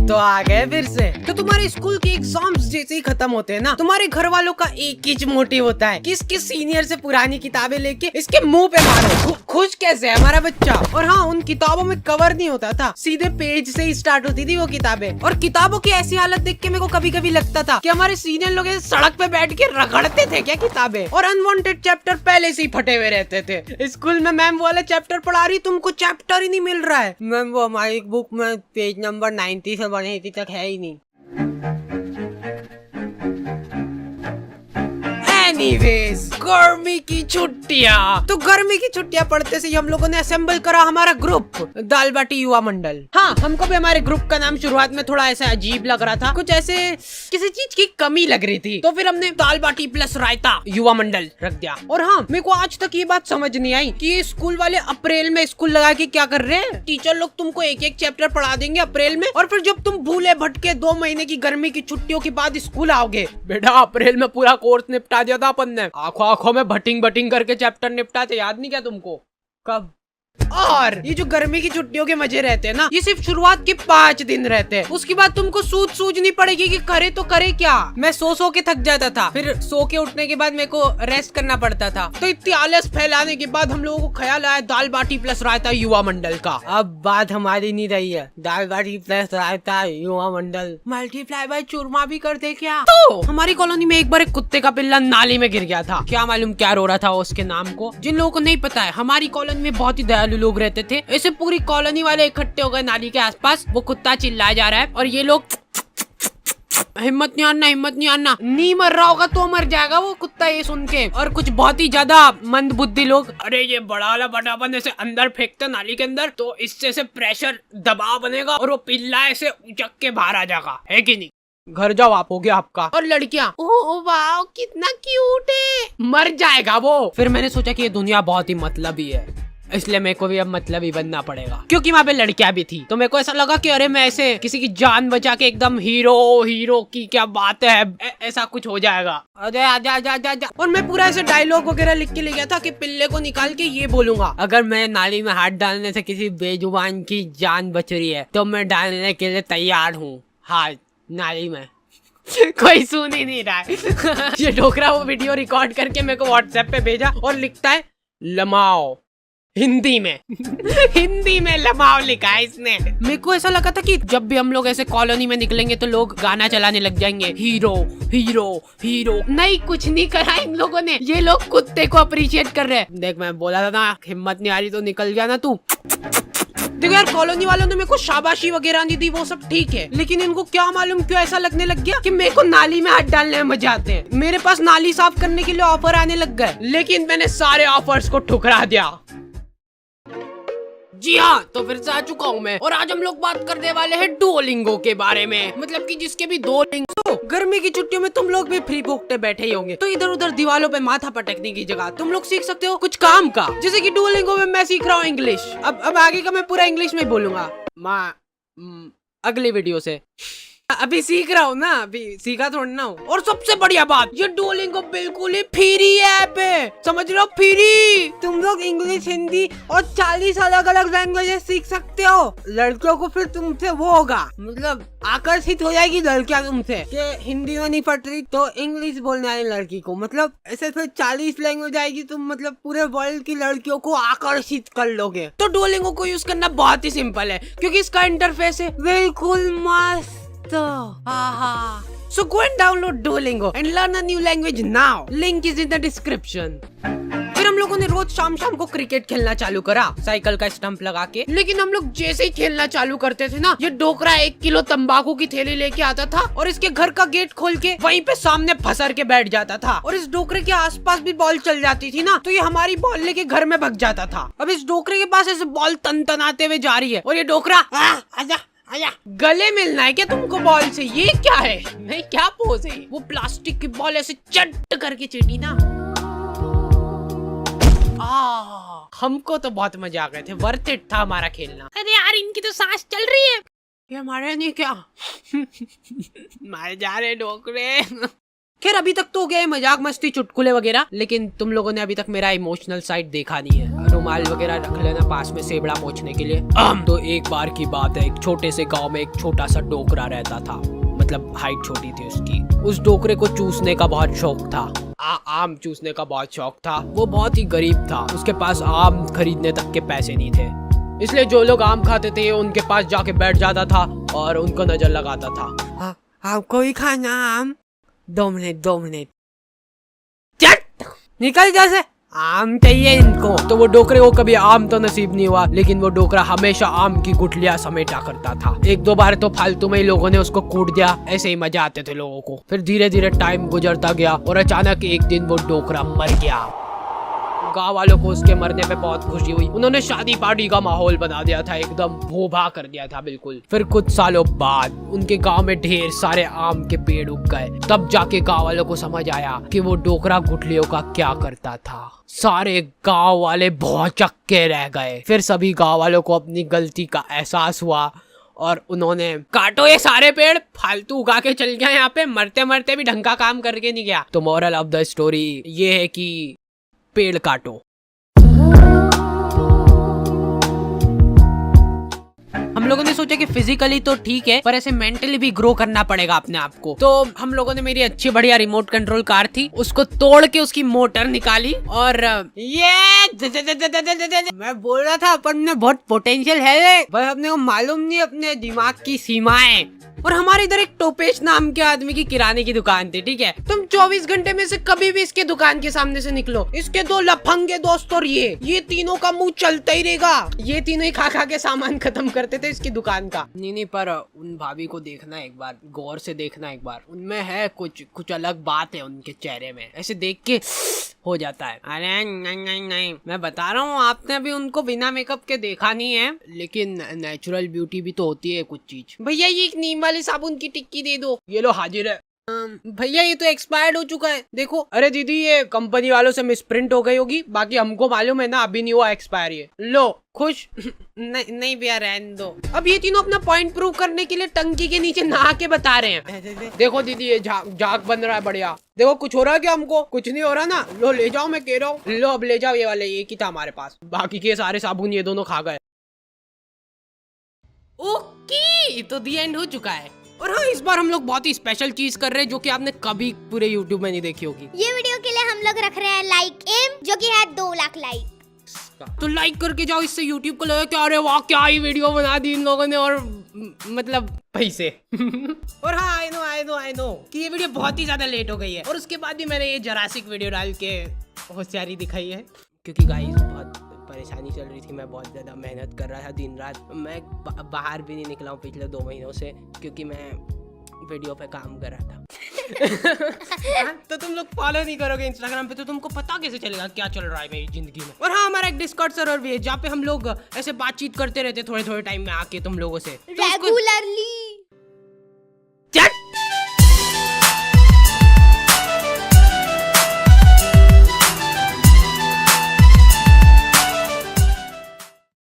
तो आ गए फिर से। तो तुम्हारे स्कूल के एग्जाम्स जैसे ही खत्म होते हैं ना, तुम्हारे घर वालों का एक ही मोटिव होता है कि इसके सीनियर से पुरानी किताबें लेके इसके मुंह पे मारो। खुश कैसे है हमारा बच्चा। और हाँ, उन किताबों में कवर नहीं होता था, सीधे पेज से ही स्टार्ट होती थी वो किताबें। और किताबों की ऐसी हालत देख के मेरे को कभी कभी लगता था कि हमारे सीनियर लोग सड़क पे बैठ के रगड़ते थे क्या किताबें। और अनवांटेड चैप्टर पहले से ही फटे हुए रहते थे। स्कूल में मैम वाला चैप्टर पढ़ा रही, तुमको चैप्टर ही नहीं मिल रहा है। मैम वो हमारी बुक में पेज नंबर 90 से बढ़े तक है ही नहीं। एनीवेज, गर्मी की छुट्टियाँ। तो गर्मी की छुट्टियाँ पढ़ते से हम लोगों ने असेंबल करा हमारा ग्रुप, दाल बाटी युवा मंडल। हाँ, हमको भी हमारे ग्रुप का नाम शुरुआत में थोड़ा ऐसा अजीब लग रहा था, कुछ ऐसे किसी चीज की कमी लग रही थी। तो फिर हमने दाल बाटी प्लस रायता युवा मंडल रख दिया। और हाँ, मेरे को आज तक ये बात समझ नहीं आई कि ये स्कूल वाले अप्रैल में स्कूल लगा के क्या कर रहे हैं। टीचर लोग तुमको एक एक चैप्टर पढ़ा देंगे अप्रैल में, और फिर जब तुम भूले भटके 2 महीने की गर्मी की छुट्टियों के बाद स्कूल आओगे, बेटा अप्रैल में पूरा कोर्स निपटा दिया था अपन ने, आंखों आंखों में भटिंग भटिंग करके चैप्टर निपटाते, याद नहीं क्या तुमको? कब? और ये जो गर्मी की छुट्टियों के मजे रहते हैं ना, ये सिर्फ शुरुआत के 5 दिन रहते हैं। उसके बाद तुमको सूझ नहीं पड़ेगी कि करे तो करे क्या। मैं सो के थक जाता था, फिर सो के उठने के बाद मेरे को रेस्ट करना पड़ता था। तो इतनी आलस फैलाने के बाद हम लोगों को ख्याल आया दाल बाटी प्लस रायता युवा मंडल का। अब बात हमारी नहीं रही है, दाल बाटी प्लस रायता युवा मंडल मल्टीप्लाई बाय चूरमा भी कर दे क्या। तो हमारी कॉलोनी में एक बार एक कुत्ते का पिल्ला नाली में गिर गया था। क्या मालूम क्या रो रहा था उसके नाम को। जिन लोगों को नहीं पता है, हमारी कॉलोनी में बहुत ही दयालु लोग रहते थे। ऐसे पूरी कॉलोनी वाले इकट्ठे हो गए नाली के आसपास। वो कुत्ता चिल्लाया जा रहा है और ये लोग हिम्मत नहीं आना, नहीं मर रहा होगा तो मर जाएगा वो कुत्ता ये सुन के। और कुछ बहुत ही ज्यादा मंद बुद्धि लोग, अरे ये बड़ा वाला बटापन ऐसे अंदर फेंकते नाली के अंदर, तो इससे से प्रेशर दबाव बनेगा और वो पिल्ला ऐसे उचक के बाहर आ जाएगा, है कि नहीं? घर जाओ, आप हो गया आपका। और लड़कियां, ओह वाह कितना क्यूट है, मर जाएगा वो। फिर मैंने सोचा कि ये दुनिया बहुत ही मतलबी है, इसलिए मेरे को भी अब मतलबी बनना पड़ेगा, क्योंकि वहाँ पे लड़कियां भी थी। तो मेरे को ऐसा लगा कि अरे मैं ऐसे किसी की जान बचा के एकदम हीरो की क्या बात है, ऐसा कुछ हो जाएगा। अरे आजा। और मैं पूरा ऐसे डायलॉग वगैरह लिख के ले गया था कि पिल्ले को निकाल के ये बोलूंगा, अगर मैं नाली में हाथ डालने से किसी बेजुबान की जान बच रही है तो मैं डालने के लिए तैयार हूँ हाथ नाली में। कोई सुन ही नहीं रहा है। ये डोकरा वो वीडियो रिकॉर्ड करके मेरे को व्हाट्सएप पे भेजा और लिखता है लमाओ हिंदी में लमाओ लिखा है इसने। मेरे को ऐसा लगा था कि जब भी हम लोग ऐसे कॉलोनी में निकलेंगे तो लोग गाना चलाने लग जाएंगे, हीरो। नहीं, कुछ नहीं करा इन लोगों ने, ये लोग कुत्ते को अप्रिशिएट कर रहे हैं। देख मैं बोला था ना, हिम्मत नहीं आ रही तो निकल गया ना तू। देखो यार, कॉलोनी वालों ने मेरे को शाबाशी वगैरह नहीं दी, वो सब ठीक है, लेकिन इनको क्या मालूम क्यों ऐसा लगने लग गया कि मेरे को नाली में हाथ डालने में मजा आते हैं। मेरे पास नाली साफ करने के लिए ऑफर आने लग गए, लेकिन मैंने सारे ऑफर्स को ठुकरा दिया। जी हाँ, तो फिर से आ चुका हूँ मैं, और आज हम लोग बात करने वाले हैं डुओलिंगो के बारे में। मतलब कि जिसके भी 2 लिंग। गर्मी की छुट्टियों में तुम लोग भी फ्री भोगते बैठे ही होंगे, तो इधर उधर दीवारों पे माथा पटकने की जगह तुम लोग सीख सकते हो कुछ काम का। जैसे कि डुओलिंगो में मैं सीख रहा हूँ इंग्लिश। अब आगे का मैं पूरा इंग्लिश में बोलूंगा अगली वीडियो से। अभी सीख रहा हूँ ना, अभी सीखा थोड़ा ना हूँ। और सबसे बढ़िया बात, ये डुओलिंगो बिल्कुल ही फ्री ऐप है, समझ लो फ्री। तुम लोग इंग्लिश, हिंदी और 40 अलग अलग लैंग्वेजेस सीख सकते हो। लड़कियों को फिर तुमसे वो होगा, मतलब आकर्षित हो जाएगी लड़कियां तुमसे कि हिंदी में नहीं पढ़ रही तो इंग्लिश बोलने वाली लड़की को, मतलब ऐसे फिर 40 लैंग्वेज आएगी, तुम मतलब पूरे वर्ल्ड की लड़कियों को आकर्षित कर लोगे। तो डुओलिंगो को यूज करना बहुत ही सिंपल है, क्योंकि इसका इंटरफेस है बिल्कुल मस्त। So go and download Duolingo and learn a new language now. Link is in the description. फिर हम लोगों ने रोज शाम को क्रिकेट खेलना चालू करा, साइकिल का स्टंप लगा के। लेकिन हम लोग जैसे ही खेलना चालू करते थे ना, ये डोकरा 1 किलो तंबाकू की थैली लेके आता था और इसके घर का गेट खोल के वहीं पे सामने फंसर के बैठ जाता था। और इस डोकरे के आसपास भी बॉल चल जाती थी ना, तो ये हमारी बॉल लेके घर में भग जाता था। अब इस डोकरे के पास ऐसे बॉल तनतनाते हुए जा रही है और ये डोकरा आजा गले मिलना है क्या तुमको बॉल से? ये क्या है, नहीं क्या पोज है? वो प्लास्टिक की बॉल ऐसे चट करके चीटी ना। हमको तो बहुत मजा आ गए थे, वर्थ इट था हमारा खेलना। अरे यार, इनकी तो सांस चल रही है, ये हमारे नहीं क्या? मारे जा रहे डोकरे। खैर अभी तक तो हो गया है मजाक मस्ती चुटकुले वगैरह, लेकिन तुम लोगों ने अभी तक मेरा इमोशनल साइड देखा नहीं है। रुमाल वगैरह रख लेना पास में सेबड़ा पोंछने के लिए। तो एक बार की बात है, एक छोटे से गांव में एक छोटा सा डोकरा रहता था, मतलब हाइट छोटी थी उसकी। उस डोकरे को चूसने का बहुत शौक था, आम चूसने का बहुत शौक था। वो बहुत ही गरीब था, उसके पास आम खरीदने तक के पैसे नहीं थे, इसलिए जो लोग आम खाते थे उनके पास जाके बैठ जाता था और उनको नजर लगाता था। आपको ही खाना आम? 2 मिनट चट निकल जैसे, आम चाहिए इनको। तो वो डोकरे को कभी आम तो नसीब नहीं हुआ, लेकिन वो डोकरा हमेशा आम की गुठलियां समेटा करता था। 1-2 बार तो फालतू में ही लोगों ने उसको कूट दिया, ऐसे ही मजा आते थे लोगों को। फिर धीरे धीरे टाइम गुजरता गया और अचानक एक दिन वो डोकरा मर गया। गाँव वालों को उसके मरने पे बहुत खुशी हुई, उन्होंने शादी पार्टी का माहौल बना दिया था, एकदम भोभा कर दिया था बिल्कुल। फिर कुछ सालों बाद उनके गांव में ढेर सारे आम के पेड़ उग गए। तब जाके गांव वालों को समझ आया कि वो डोकरा गुठलियों का क्या करता था। सारे गांव वाले बहुत चक्के रह गए। फिर सभी गांव वालों को अपनी गलती का एहसास हुआ और उन्होंने काटो ये सारे पेड़, फालतू उगा के चल गया यहाँ पे, मरते मरते भी ढंग का काम करके नहीं गया। तो मोरल ऑफ द स्टोरी ये है कि पेड़ काटो। हम लोगों ने सोचा कि फिजिकली तो ठीक है, पर ऐसे मेंटली भी ग्रो करना पड़ेगा अपने आप को। तो हम लोगों ने, मेरी अच्छी बढ़िया रिमोट कंट्रोल कार थी, उसको तोड़ के उसकी मोटर निकाली और मैं बोल रहा था अपन में बहुत पोटेंशियल है, पर अपने को मालूम नहीं अपने दिमाग की सीमाएं। और हमारे इधर एक टोपेश नाम के आदमी की किराने की दुकान थी, ठीक है। तुम 24 घंटे में से कभी भी इसके दुकान के सामने से निकलो, इसके 2 लफंगे दोस्त और ये तीनों का मुंह चलता ही रहेगा। ये तीनों ही खा के सामान खत्म करते थे इसकी दुकान का। नहीं, पर उन भाभी को देखना एक बार, गौर से देखना एक बार, उनमें है कुछ अलग बात है उनके चेहरे में, ऐसे देख के हो जाता है। अरे नहीं, मैं बता रहा हूँ, आपने अभी उनको बिना मेकअप के देखा नहीं है, लेकिन नेचुरल ब्यूटी भी तो होती है कुछ चीज। भैया ये एक नीम वाली साबुन की टिक्की दे दो। ये लो हाजिर है। भैया ये तो एक्सपायर्ड हो चुका है, देखो। अरे दीदी ये कंपनी वालों से मिसप्रिंट हो गई होगी, बाकी हमको मालूम है ना, अभी नहीं हुआ एक्सपायर। ये लो खुश। नहीं भैया रहने दो। अब ये तीनों अपना पॉइंट प्रूव करने के लिए टंकी के नीचे नहा के बता रहे हैं। देखो दीदी ये झाग बन रहा है बढ़िया। देखो कुछ हो रहा है क्या? हमको कुछ नहीं हो रहा ना। लो ले जाओ, मैं कह रहा हूँ, लो अब ले जाओ। ये वाले एक ही था हमारे पास, बाकी के सारे साबुन ये दोनों खा गए। ओके, तो दी एंड हो चुका है। और हाँ, इस बार हम लोग बहुत ही स्पेशल चीज कर रहे हैं जो कि आपने कभी पूरे YouTube में नहीं देखी होगी। ये वीडियो के लिए हम लोग रख रहे हैं लाइक एम, जो कि है 2 लाख लाइक। तो लाइक करके जाओ, इससे YouTube को लगे कि अरे वाह क्या ही वीडियो बना दी इन लोगों ने, और मतलब पैसे। और हाँ आई नो कि ये वीडियो बहुत ही ज्यादा लेट हो गई है, और उसके बाद भी मैंने ये जरासिक वीडियो डाल के होशियारी दिखाई है, क्योंकि गाइस बहुत परेशानी चल रही थी। मैं बहुत ज़्यादा मेहनत कर रहा था दिन रात। मैं बाहर भी नहीं निकला हूँ पिछले 2 महीनों से, क्योंकि मैं वीडियो पे काम कर रहा था। तो तुम लोग फॉलो नहीं करोगे इंस्टाग्राम पे, तो तुमको पता कैसे चलेगा क्या चल रहा है मेरी जिंदगी में। और हाँ, हमारा एक डिस्कॉर्ड सर्वर भी है, जहाँ पे हम लोग ऐसे बातचीत करते रहते थोड़े टाइम में आके तुम लोगों से, रेगुलरली।